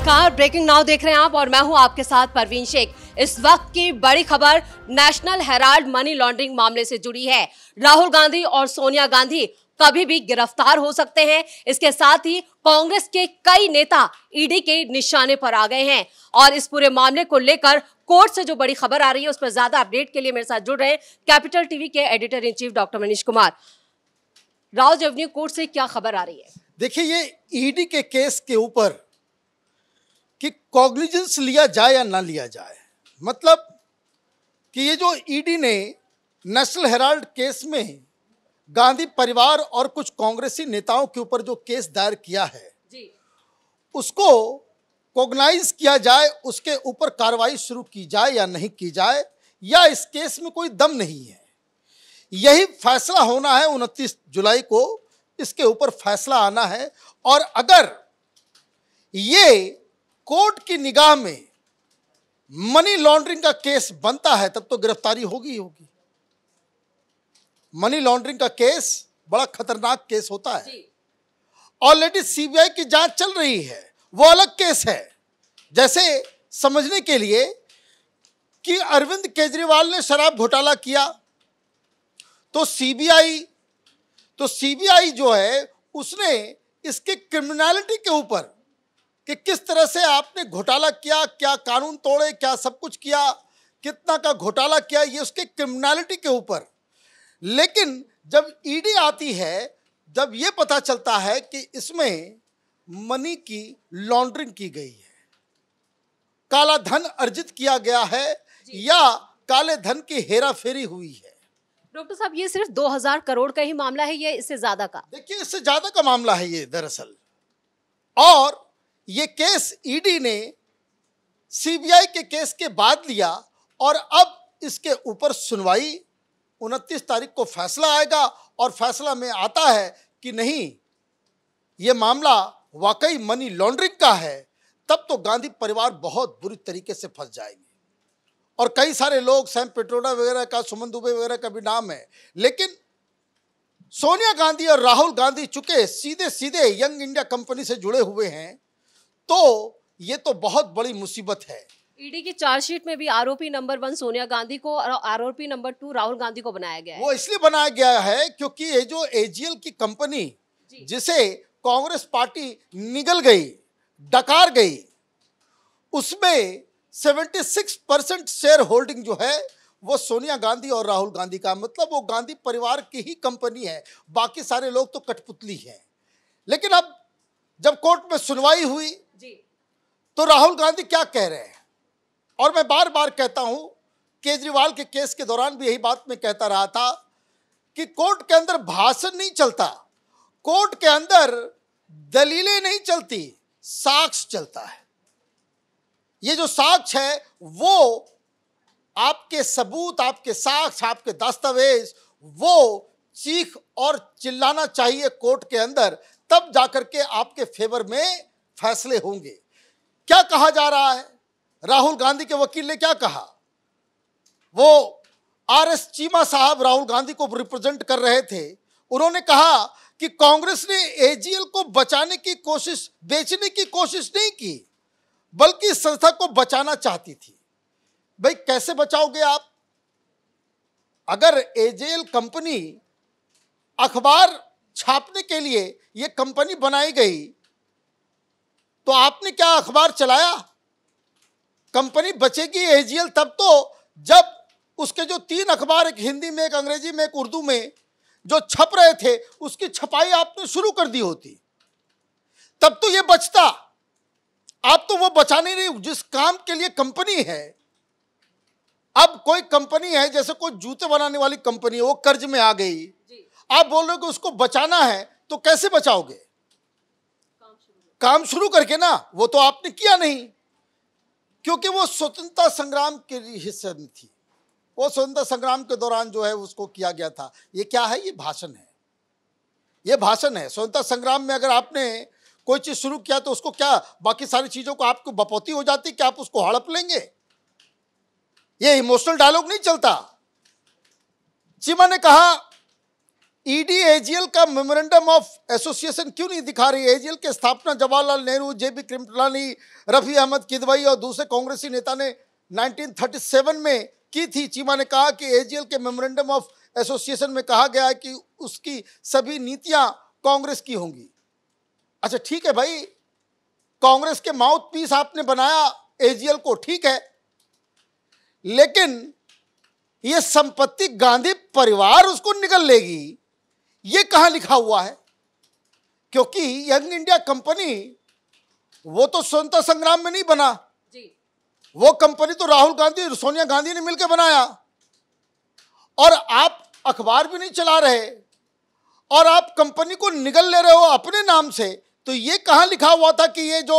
नमस्कार, breaking now देख रहे हैं आप और मैं हूं आपके साथ परवीन शेख। इस वक्त की बड़ी खबर नेशनल हेराल्ड मनी लॉन्ड्रिंग मामले से जुड़ी है। राहुल गांधी और सोनिया गांधी कभी भी गिरफ्तार हो सकते हैं। इसके साथ ही कांग्रेस के कई नेता ईडी के निशाने पर आ गए हैं और इस पूरे मामले को लेकर कोर्ट से जो बड़ी खबर आ रही है उस पर ज्यादा अपडेट के लिए मेरे साथ जुड़ रहे हैं कैपिटल टीवी के editor in chief doctor Manish Kumar. Rouse Avenue court से क्या खबर आ रही है? देखिए, ये ईडी के केस के ऊपर कि कॉग्निजेंस लिया जाए या ना लिया जाए, मतलब कि ये जो ईडी ने नेशनल हेराल्ड केस में गांधी परिवार और कुछ कांग्रेसी नेताओं के ऊपर जो केस दायर किया है जी। उसको कॉग्नाइज किया जाए, उसके ऊपर कार्रवाई शुरू की जाए या नहीं की जाए, या इस केस में कोई दम नहीं है, यही फैसला होना है। 29 जुलाई को इसके ऊपर फैसला आना है और अगर ये कोर्ट की निगाह में मनी लॉन्ड्रिंग का केस बनता है तब तो गिरफ्तारी होगी ही होगी। मनी लॉन्ड्रिंग का केस बड़ा खतरनाक केस होता है। ऑलरेडी सीबीआई की जांच चल रही है, वो अलग केस है। जैसे समझने के लिए कि अरविंद केजरीवाल ने शराब घोटाला किया तो सीबीआई जो है उसने इसके क्रिमिनलिटी के ऊपर कि किस तरह से आपने घोटाला किया, क्या कानून तोड़े, क्या सब कुछ किया, कितना का घोटाला किया, ये उसके क्रिमिनलिटी के ऊपर। लेकिन जब ईडी आती है, जब ये पता चलता है कि इसमें मनी की लॉन्ड्रिंग की गई है, काला धन अर्जित किया गया है या काले धन की हेराफेरी हुई है। डॉक्टर साहब, ये सिर्फ 2000 करोड़ का ही मामला है या इससे ज्यादा का? देखिए, इससे ज्यादा का मामला है ये दरअसल। और ये केस ईडी ने सीबीआई के केस के बाद लिया और अब इसके ऊपर सुनवाई 29 तारीख को फैसला आएगा और फैसला में आता है कि नहीं, ये मामला वाकई मनी लॉन्ड्रिंग का है, तब तो गांधी परिवार बहुत बुरी तरीके से फंस जाएंगे। और कई सारे लोग, सैम पेट्रोडा वगैरह का, सुमन दुबे वगैरह का भी नाम है, लेकिन सोनिया गांधी और राहुल गांधी चूंकि सीधे सीधे यंग इंडिया कंपनी से जुड़े हुए हैं, तो ये तो बहुत बड़ी मुसीबत है। ईडी की चार्जशीट में भी आरोपी नंबर 1 सोनिया गांधी को और आरोपी नंबर 2 राहुल गांधी को बनाया गया है। वो इसलिए बनाया गया है क्योंकि ये जो एजीएल की कंपनी जिसे कांग्रेस पार्टी निगल गई, डकार गई, उसमें 76% शेयर होल्डिंग जो है वो सोनिया गांधी और राहुल गांधी का, मतलब वो गांधी परिवार की ही कंपनी है, बाकी सारे लोग तो कठपुतली हैं। लेकिन अब जब कोर्ट में सुनवाई हुई तो राहुल गांधी क्या कह रहे हैं, और मैं बार बार कहता हूं, केजरीवाल के केस के दौरान भी यही बात मैं कहता रहा था कि कोर्ट के अंदर भाषण नहीं चलता, कोर्ट के अंदर दलीलें नहीं चलती, साक्ष्य चलता है। ये जो साक्ष्य है वो आपके सबूत, आपके साक्ष्य, आपके दस्तावेज, वो चीख और चिल्लाना चाहिए कोर्ट के अंदर, तब जाकर के आपके फेवर में फैसले होंगे। क्या कहा जा रहा है? राहुल गांधी के वकील ने क्या कहा? वो आरएस चीमा साहब राहुल गांधी को रिप्रेजेंट कर रहे थे, उन्होंने कहा कि कांग्रेस ने एजीएल को बचाने की कोशिश, बेचने की कोशिश नहीं की, बल्कि संस्था को बचाना चाहती थी। भाई, कैसे बचाओगे आप? अगर एजीएल कंपनी अखबार छापने के लिए ये कंपनी बनाई गई तो आपने क्या अखबार चलाया? कंपनी बचेगी एजीएल तब तो जब उसके जो 3 अखबार, एक हिंदी में, एक अंग्रेजी में, एक उर्दू में, जो छप रहे थे उसकी छपाई आपने शुरू कर दी होती, तब तो ये बचता। आप तो वो बचाने नहीं, जिस काम के लिए कंपनी है। अब कोई कंपनी है, जैसे कोई जूते बनाने वाली कंपनी है, वो कर्ज में आ गई, आप बोल रहे हो कि उसको बचाना है, तो कैसे बचाओगे? काम शुरू करके ना। वो तो आपने किया नहीं, क्योंकि वो स्वतंत्रता संग्राम के हिस्से में थी, वो स्वतंत्रता संग्राम के दौरान जो है उसको किया गया था। ये क्या है? ये भाषण है, ये भाषण है। स्वतंत्रता संग्राम में अगर आपने कोई चीज शुरू किया तो उसको क्या, बाकी सारी चीजों को आपको बपौती हो जाती कि आप उसको हड़प लेंगे? ये इमोशनल डायलॉग नहीं चलता। चीमा ने कहा ईडी एजीएल का मेमोरेंडम ऑफ एसोसिएशन क्यों नहीं दिखा रही? एजीएल की स्थापना जवाहरलाल नेहरू, जेबी कृपलानी, रफी अहमद किदवई और दूसरे कांग्रेसी नेता ने 1937 में की थी। चीमा ने कहा कि एजीएल के मेमोरेंडम ऑफ एसोसिएशन में कहा गया है कि उसकी सभी नीतियां कांग्रेस की होंगी। अच्छा ठीक है भाई, कांग्रेस के माउथ पीस आपने बनाया एजीएल को, ठीक है, लेकिन ये संपत्ति गांधी परिवार उसको निगल लेगी, ये कहां लिखा हुआ है? क्योंकि यंग इंडिया कंपनी वो तो स्वतंत्रता संग्राम में नहीं बना जी। वो कंपनी तो राहुल गांधी और सोनिया गांधी ने मिलकर बनाया, और आप अखबार भी नहीं चला रहे और आप कंपनी को निगल ले रहे हो अपने नाम से। तो ये कहां लिखा हुआ था कि ये जो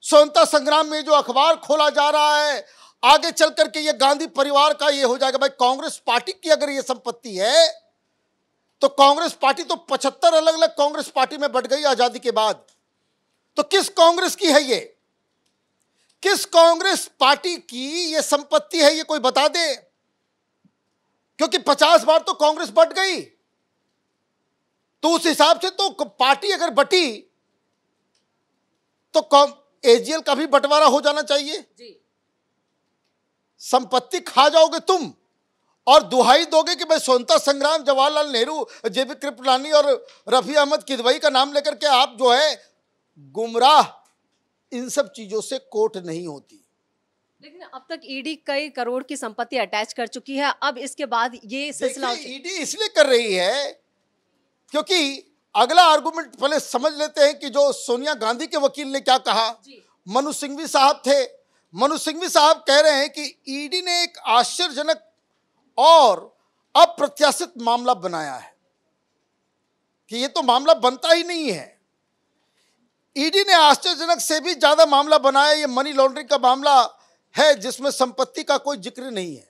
स्वतंत्रता संग्राम में जो अखबार खोला जा रहा है आगे चल करके ये गांधी परिवार का ये हो जाएगा? भाई कांग्रेस पार्टी की अगर ये संपत्ति है तो कांग्रेस पार्टी तो 75 अलग अलग कांग्रेस पार्टी में बट गई आजादी के बाद। तो किस कांग्रेस की है ये? किस कांग्रेस पार्टी की ये संपत्ति है, ये कोई बता दे। क्योंकि 50 बार तो कांग्रेस बट गई, तो उस हिसाब से तो पार्टी अगर बटी तो एजीएल का भी बंटवारा हो जाना चाहिए जी। संपत्ति खा जाओगे तुम और दुहाई दोगे कि भाई स्वतंत्रता संग्राम, जवाहरलाल नेहरू, जेबी कृपलानी और रफी अहमद किदवई का नाम लेकर के आप जो है गुमराह, इन सब चीजों से कोर्ट नहीं होती। लेकिन अब तक ईडी कई करोड़ की संपत्ति अटैच कर चुकी है, अब इसके बाद ये सिलसिला ईडी इसलिए कर रही है क्योंकि अगला आर्गुमेंट पहले समझ लेते हैं कि जो सोनिया गांधी के वकील ने क्या कहा। मनु सिंघवी साहब थे, मनु सिंघवी साहब कह रहे हैं कि ईडी ने एक आश्चर्यजनक और अप्रत्याशित मामला बनाया है, कि ये तो मामला बनता ही नहीं है। ईडी ने आश्चर्यजनक से भी ज्यादा मामला बनाया, ये मनी लॉन्ड्रिंग का मामला है जिसमें संपत्ति का कोई जिक्र नहीं है,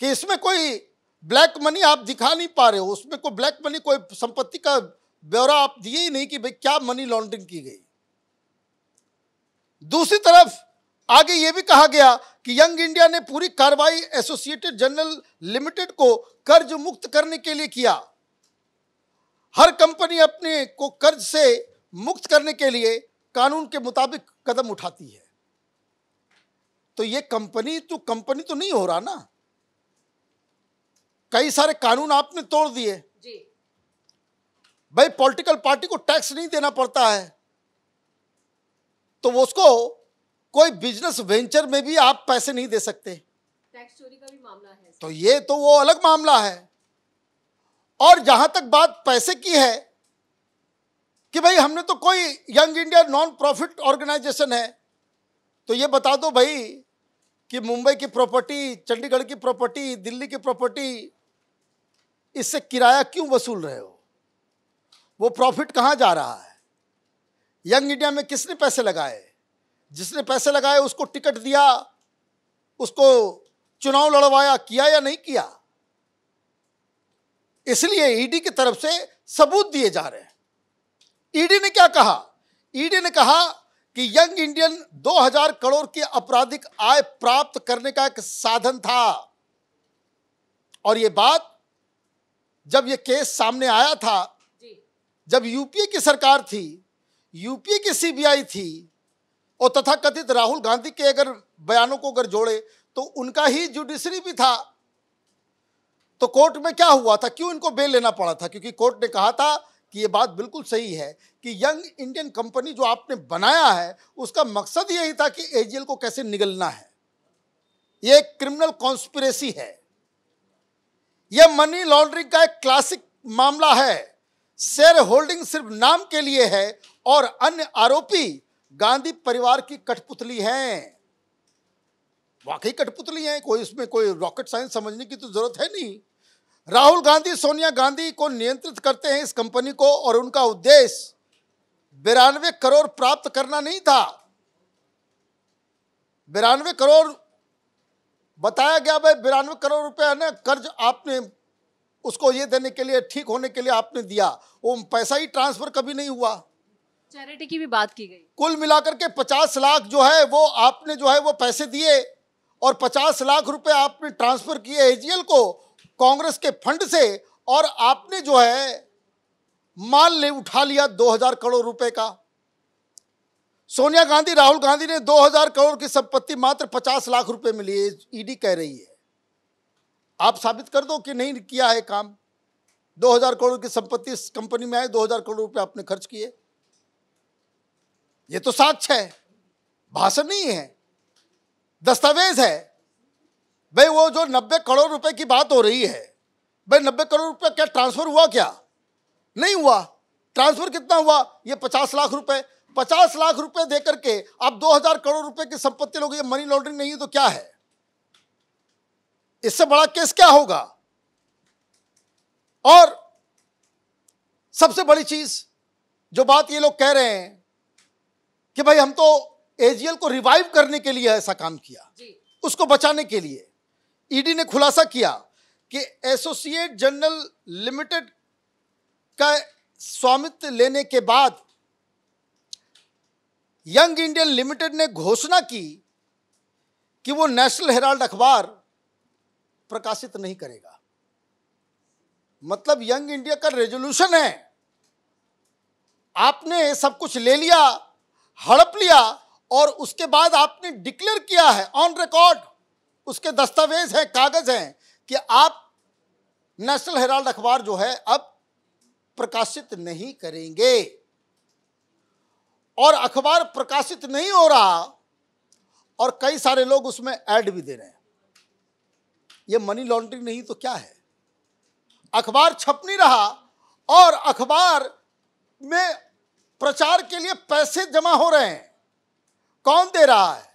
कि इसमें कोई ब्लैक मनी आप दिखा नहीं पा रहे हो, उसमें कोई ब्लैक मनी, कोई संपत्ति का ब्यौरा आप दिए ही नहीं कि भाई क्या मनी लॉन्ड्रिंग की गई। दूसरी तरफ आगे यह भी कहा गया कि यंग इंडिया ने पूरी कार्रवाई एसोसिएटेड जनरल लिमिटेड को कर्ज मुक्त करने के लिए किया। हर कंपनी अपने को कर्ज से मुक्त करने के लिए कानून के मुताबिक कदम उठाती है। तो ये कंपनी तो नहीं हो रहा ना, कई सारे कानून आपने तोड़ दिए जी। भाई पॉलिटिकल पार्टी को टैक्स नहीं देना पड़ता है, तो वो उसको कोई बिजनेस वेंचर में भी आप पैसे नहीं दे सकते। टैक्स चोरी का भी मामला है, तो ये तो वो अलग मामला है। और जहां तक बात पैसे की है कि भाई हमने तो कोई Young India non profit organisation है, तो ये बता दो भाई कि मुंबई की प्रॉपर्टी, चंडीगढ़ की प्रॉपर्टी, दिल्ली की प्रॉपर्टी, इससे किराया क्यों वसूल रहे हो? वो प्रॉफिट कहां जा रहा है? यंग इंडिया में किसने पैसे लगाए? जिसने पैसे लगाए उसको टिकट दिया, उसको चुनाव लड़वाया, किया या नहीं किया? इसलिए ईडी की तरफ से सबूत दिए जा रहे हैं। ईडी ने क्या कहा? ईडी ने कहा कि यंग इंडियन 2000 करोड़ की आपराधिक आय प्राप्त करने का एक साधन था। और यह बात जब यह केस सामने आया था, जब यूपीए की सरकार थी, यूपीए की सीबीआई थी, और तथाकथित राहुल गांधी के अगर बयानों को अगर जोड़े तो उनका ही जुडिशरी भी था। तो कोर्ट में क्या हुआ था, क्यों इनको बेल लेना पड़ा था? क्योंकि कोर्ट ने कहा था कि ये बात बिल्कुल सही है कि यंग इंडियन कंपनी जो आपने बनाया है उसका मकसद यही था कि एजीएल को कैसे निगलना है। ये एक क्रिमिनल कॉन्स्पिरेसी है, यह मनी लॉन्ड्रिंग का एक क्लासिक मामला है। शेयर होल्डिंग सिर्फ नाम के लिए है और अन्य आरोपी गांधी परिवार की कठपुतली हैं। वाकई कठपुतली हैं, कोई इसमें कोई रॉकेट साइंस समझने की तो जरूरत है नहीं। राहुल गांधी सोनिया गांधी को नियंत्रित करते हैं इस कंपनी को, और उनका उद्देश्य 92 करोड़ प्राप्त करना नहीं था। 92 करोड़ बताया गया, भाई 92 करोड़ रुपए है ना कर्ज आपने उसको ये देने के लिए, ठीक होने के लिए आपने दिया, वो पैसा ही ट्रांसफर कभी नहीं हुआ। चैरिटी की भी बात की गई। कुल मिलाकर के 50 लाख जो है वो आपने जो है वो पैसे दिए, और 50 लाख रुपए आपने ट्रांसफर किए एजीएल को कांग्रेस के फंड से, और आपने जो है मान ले उठा लिया 2000 करोड़ रुपए का। सोनिया गांधी, राहुल गांधी ने 2000 करोड़ की संपत्ति मात्र 50 लाख रुपए में ली, ईडी कह रही है। आप साबित कर दो कि नहीं किया है काम। 2000 करोड़ की संपत्ति इस कंपनी में आई, 2000 करोड़ रुपए आपने खर्च किए। ये तो साक्ष्य है, भाषण नहीं है, दस्तावेज है। भाई वो जो 90 करोड़ रुपए की बात हो रही है, भाई 90 करोड़ रुपए क्या ट्रांसफर हुआ? क्या नहीं हुआ? ट्रांसफर कितना हुआ? ये 50 लाख रुपए। 50 लाख रुपए देकर के आप 2000 करोड़ रुपए की संपत्ति लोगे, ये मनी लॉन्ड्रिंग नहीं है तो क्या है? इससे बड़ा केस क्या होगा? और सबसे बड़ी चीज जो बात ये लोग कह रहे हैं कि भाई हम तो एजीएल को रिवाइव करने के लिए ऐसा काम किया, उसको बचाने के लिए। ईडी ने खुलासा किया कि एसोसिएट जनरल लिमिटेड का स्वामित्व लेने के बाद यंग इंडियन लिमिटेड ने घोषणा की कि वो नेशनल हेराल्ड अखबार प्रकाशित नहीं करेगा। मतलब यंग इंडिया का रेजोल्यूशन है, आपने सब कुछ ले लिया, हड़प लिया, और उसके बाद आपने डिक्लेयर किया है ऑन रिकॉर्ड, उसके दस्तावेज हैं, कागज हैं कि आप नेशनल हेराल्ड अखबार जो है अब प्रकाशित नहीं करेंगे। और अखबार प्रकाशित नहीं हो रहा और कई सारे लोग उसमें ऐड भी दे रहे हैं। ये मनी लॉन्ड्रिंग नहीं तो क्या है? अखबार छप नहीं रहा और अखबार में प्रचार के लिए पैसे जमा हो रहे हैं। कौन दे रहा है?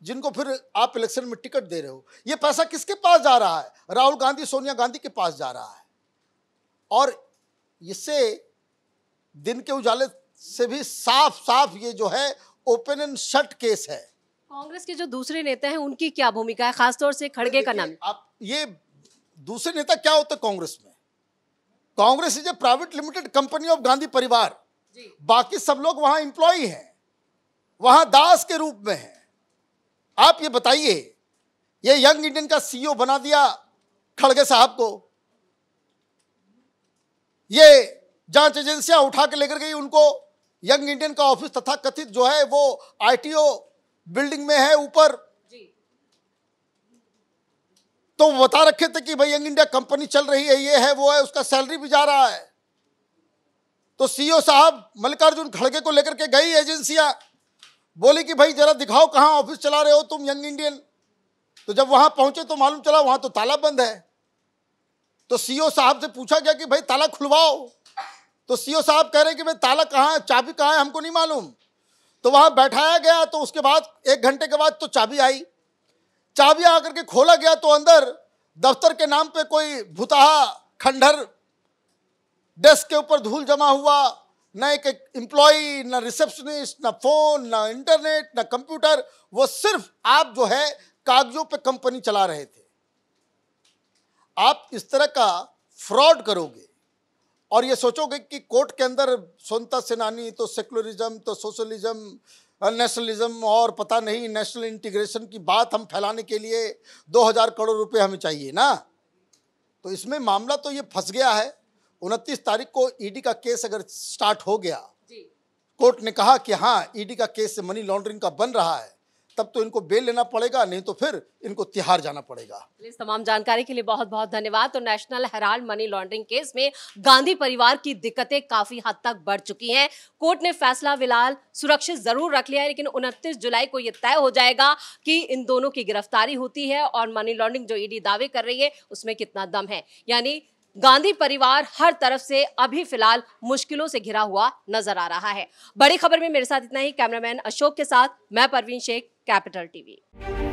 जिनको फिर आप इलेक्शन में टिकट दे रहे हो। ये पैसा किसके पास जा रहा है? राहुल गांधी, सोनिया गांधी के पास जा रहा है। और इससे दिन के उजाले से भी साफ साफ ये जो है ओपन एंड शट केस है। कांग्रेस के जो दूसरे नेता हैं उनकी क्या भूमिका है, खासतौर से खड़गे का नाम? आप ये दूसरे नेता क्या होते कांग्रेस में? Congress is a private limited company of Gandhi परिवार। बाकी सब लोग वहां एम्प्लॉय हैं, वहां दास के रूप में हैं। आप ये बताइए, ये यंग इंडियन का सीईओ बना दिया खड़गे साहब को, ये जांच एजेंसियां उठा के लेकर गई उनको। यंग इंडियन का ऑफिस तथा कथित जो है वो आईटीओ बिल्डिंग में है ऊपर। तो बता रखे थे कि भाई यंग इंडिया कंपनी चल रही है, ये है वो है, उसका सैलरी भी जा रहा है। तो सीईओ साहब मल्लिकार्जुन खड़गे को लेकर के गई एजेंसियां, बोली कि भाई जरा दिखाओ कहां ऑफिस चला रहे हो तुम यंग इंडियन। तो जब वहां पहुंचे तो मालूम चला वहां तो ताला बंद है। तो सीईओ साहब से पूछा गया कि भाई ताला खुलवाओ। तो सीईओ साहब कह रहे हैं कि भाई ताला कहाँ है, चाबी कहाँ है, हमको नहीं मालूम। तो वहां बैठाया गया। तो उसके बाद 1 घंटे के बाद तो चाबी आई। चाबी आकर के खोला गया तो अंदर दफ्तर के नाम पे कोई भुताहा खंडहर, डेस्क के ऊपर धूल जमा हुआ, न एक एम्प्लॉय, न रिसेप्शनिस्ट, न फोन, न इंटरनेट, न कंप्यूटर। वो सिर्फ आप जो है कागजों पे कंपनी चला रहे थे। आप इस तरह का फ्रॉड करोगे और ये सोचोगे कि कोर्ट के अंदर स्वतंत्रता सेनानी, तो सेकुलरिज्म, तो सोशलिज्म, नेशनलिज्म और पता नहीं नेशनल इंटीग्रेशन की बात हम फैलाने के लिए 2000 करोड़ रुपए हमें चाहिए ना। तो इसमें मामला तो ये फंस गया है। 29 तारीख को ईडी का केस अगर स्टार्ट हो गया, कोर्ट ने कहा कि हाँ ईडी का केस से मनी लॉन्ड्रिंग का बन रहा है, तब तो इनको बेल लेना पड़ेगा, नहीं तो फिर इनको तिहाड़ जाना पड़ेगा। इस तमाम जानकारी के लिए बहुत बहुत धन्यवाद। तो national Herald money laundering case में गांधी परिवार की दिक्कतें काफी हद तक बढ़ चुकी हैं। कोर्ट ने फैसला फिलहाल सुरक्षित जरूर रख लिया है, लेकिन 29 जुलाई को यह तय हो जाएगा कि इन दोनों की गिरफ्तारी होती है और मनी लॉन्ड्रिंग जो ईडी दावे कर रही है उसमें कितना दम है। यानी गांधी परिवार हर तरफ से अभी फिलहाल मुश्किलों से घिरा हुआ नजर आ रहा है। बड़ी खबर में मेरे साथ इतना ही। कैमरामैन अशोक के साथ मैं परवीन शेख, कैपिटल टीवी।